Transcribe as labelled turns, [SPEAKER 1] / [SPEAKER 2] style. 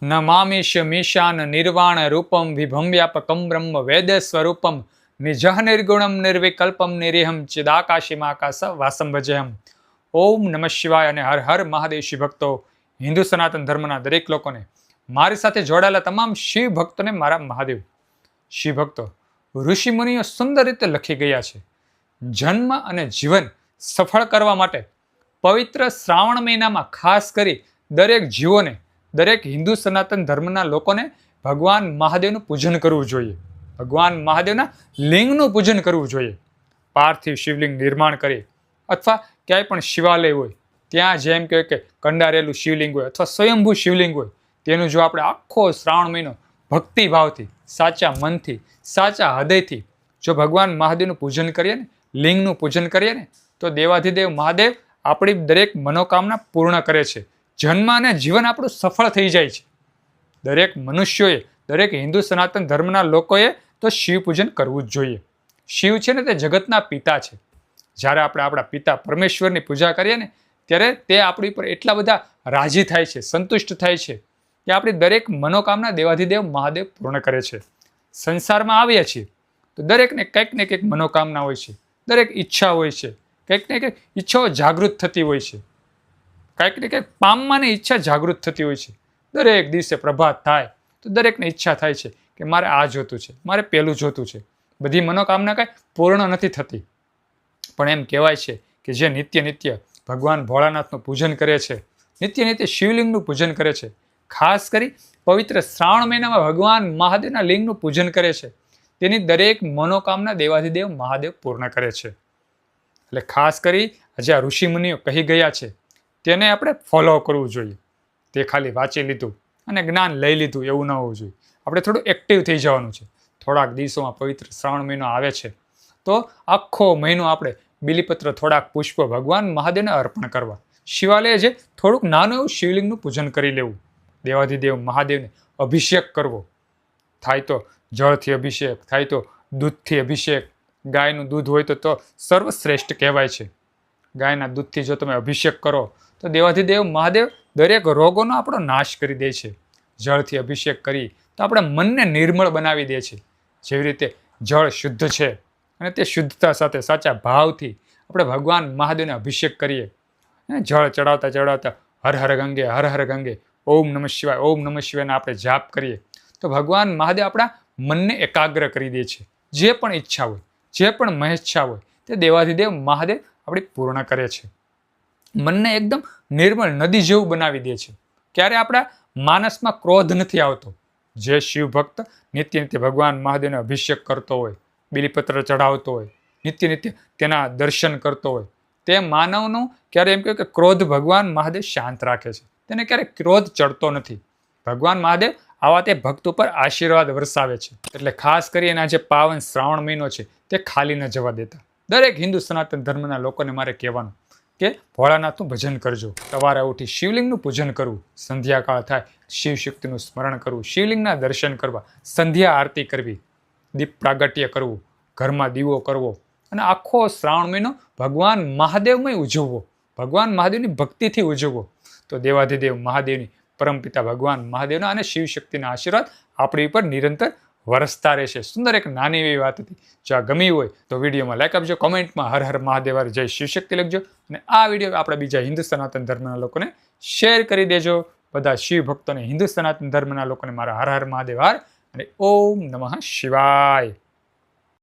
[SPEAKER 1] નમામિશ મીશાન નિર્વાણ રૂપમ વિભમ્યાપકમ બ્રહ્મ વેદ સ્વરૂપમ નિજઃ નિર્ગુણમ નિર્વિકલ્પમ નિરીહમ ચિદાકાશીમાકાશ વાસમ ભજેહમ. ઓમ નમઃ શિવાય અને હર હર મહાદેવ. શિવ ભક્તો, હિન્દુ સનાતન ધર્મના દરેક લોકોને, મારી સાથે જોડાયેલા તમામ શિવ ભક્તોને મારા મહાદેવ. શિવ ભક્તો, ઋષિમુનિઓ સુંદર રીતે લખી ગયા છે. જન્મ અને જીવન સફળ કરવા માટે પવિત્ર શ્રાવણ મહિનામાં ખાસ કરી દરેક જીવોને, દરેક હિન્દુ સનાતન ધર્મના લોકોને ભગવાન મહાદેવનું પૂજન કરવું જોઈએ. ભગવાન મહાદેવના લિંગનું પૂજન કરવું જોઈએ. પાર્થિવ શિવલિંગ નિર્માણ કરીએ અથવા ક્યાંય પણ શિવાલય હોય ત્યાં જેમ કહેવાય કે કંડારેલું શિવલિંગ હોય અથવા સ્વયંભૂ શિવલિંગ હોય તેનું જો આપણે આખો શ્રાવણ મહિનો ભક્તિભાવથી, સાચા મનથી, સાચા હૃદયથી જો ભગવાન મહાદેવનું પૂજન કરીએ ને, લિંગનું પૂજન કરીએ ને, તો દેવાધિદેવ મહાદેવ આપણી દરેક મનોકામના પૂર્ણ કરે છે. જન્મ અને જીવન આપણું સફળ થઈ જાય છે. દરેક મનુષ્યોએ, દરેક હિન્દુ સનાતન ધર્મના લોકોએ તો શિવ પૂજન કરવું જ જોઈએ. શિવ છે ને તે જગતના પિતા છે. જ્યારે આપણે આપણા પિતા પરમેશ્વરની પૂજા કરીએ ને ત્યારે તે આપણી પર એટલા બધા રાજી થાય છે, સંતુષ્ટ થાય છે કે આપણી દરેક મનોકામના દેવાધિદેવ મહાદેવ પૂર્ણ કરે છે. સંસારમાં આવીએ છીએ તો દરેકને કંઈક ને કંઈક મનોકામના હોય છે, દરેક ઈચ્છા હોય છે, કંઈક ને કંઈક ઈચ્છાઓ જાગૃત થતી હોય છે, કંઈક ને કંઈક પામવાની ઈચ્છા જાગૃત થતી હોય છે. દરેક દિવસે પ્રભાત થાય તો દરેકને ઈચ્છા થાય છે કે મારે આ જોતું છે, મારે પેલું જોતું છે. બધી મનોકામના કાંઈ પૂર્ણ નથી થતી, પણ એમ કહેવાય છે કે જે નિત્ય ભગવાન ભોળાનાથનું પૂજન કરે છે, નિત્ય શિવલિંગનું પૂજન કરે છે, ખાસ કરી પવિત્ર શ્રાવણ મહિનામાં ભગવાન મહાદેવના લિંગનું પૂજન કરે છે, તેની દરેક મનોકામના દેવાધિદેવ મહાદેવ પૂર્ણ કરે છે. એટલે ખાસ કરી આજે આ ઋષિમુનિઓ કહી ગયા છે તેને આપણે ફોલો કરવું જોઈએ. તે ખાલી વાંચી લીધું અને જ્ઞાન લઈ લીધું એવું ન હોવું જોઈએ. આપણે થોડું એક્ટિવ થઈ જવાનું છે. થોડાક દિવસોમાં પવિત્ર શ્રાવણ મહિનો આવે છે તો આખો મહિનો આપણે બિલીપત્ર, થોડાક પુષ્પ ભગવાન મહાદેવને અર્પણ કરવા. શિવાલય છે થોડુંક નાનું એવું શિવલિંગનું પૂજન કરી લેવું. દેવાધિદેવ મહાદેવને અભિષેક કરવો. થાય તો જળથી અભિષેક, થાય તો દૂધથી અભિષેક. ગાયનું દૂધ હોય તો સર્વશ્રેષ્ઠ કહેવાય છે. ગાયના દૂધથી જો તમે અભિષેક કરો તો દેવાધિદેવ મહાદેવ દરેક રોગોનો આપણો નાશ કરી દે છે. જળથી અભિષેક કરી તો આપણા મનને નિર્મળ બનાવી દે છે. જેવી રીતે જળ શુદ્ધ છે અને તે શુદ્ધતા સાથે સાચા ભાવથી આપણે ભગવાન મહાદેવને અભિષેક કરીએ, જળ ચડાવતા હર હર ગંગે, હર હર ગંગે, ઓમ નમઃ શિવાય, ઓમ નમઃ શિવાયના આપણે જાપ કરીએ તો ભગવાન મહાદેવ આપણા મનને એકાગ્ર કરી દે છે. જે પણ ઈચ્છા હોય, જે પણ મહેચ્છા હોય તે દેવાધિદેવ મહાદેવ આપણી પૂર્ણ કરે છે. મનને એકદમ નિર્મળ નદી જેવું બનાવી દે છે. ક્યારે આપણા માનસમાં ક્રોધ નથી આવતો. જે શિવ ભક્ત નિત્ય ભગવાન મહાદેવનો અભિષેક કરતો હોય, બિલીપત્ર ચઢાવતો હોય, નિત્ય તેના દર્શન કરતો હોય, તે માનવનું ક્યારે એમ કહ્યું કે ક્રોધ ભગવાન મહાદેવ શાંત રાખે છે. તેને ક્યારે ક્રોધ ચડતો નથી. ભગવાન મહાદેવ આવા તે ભક્ત ઉપર આશીર્વાદ વરસાવે છે. એટલે ખાસ કરીને આ જે પાવન શ્રાવણ મહિનો છે તે ખાલી ન જવા દેતા. દરેક હિન્દુ સનાતન ધર્મના લોકોને મારે કહેવાનું કે ભોળાનાથનું ભજન કરજો. સવારે ઉઠી શિવલિંગનું પૂજન કરવું, સંધ્યાકાળ થાય શિવ શક્તિનું સ્મરણ કરવું, શિવલિંગના દર્શન કરવા, સંધ્યા આરતી કરવી, દીપ પ્રાગટ્ય કરવું, ઘરમાં દીવો કરવો અને આખો શ્રાવણ મહિનો ભગવાન મહાદેવમય ઉજવવો, ભગવાન મહાદેવની ભક્તિથી ઉજવવો. તો દેવાધિદેવ મહાદેવની, પરમપિતા ભગવાન મહાદેવના અને શિવ શક્તિના આશીર્વાદ આપણી ઉપર નિરંતર વરસતા રહેશે. સુંદર એક નાની એવી વાત હતી. જો આ ગમી હોય તો વિડીયોમાં લાઈક આપજો, કોમેન્ટમાં હર હર મહાદેવ, જય શિવશક્તિ લખજો અને આ વિડીયો આપણા બીજા હિન્દુ સનાતન ધર્મના લોકોને શેર કરી દેજો. બધા શિવ ભક્તોને, હિન્દુ સનાતન ધર્મના લોકોને મારા હર હર મહાદેવ હર અને ઓમ નમઃ શિવાય.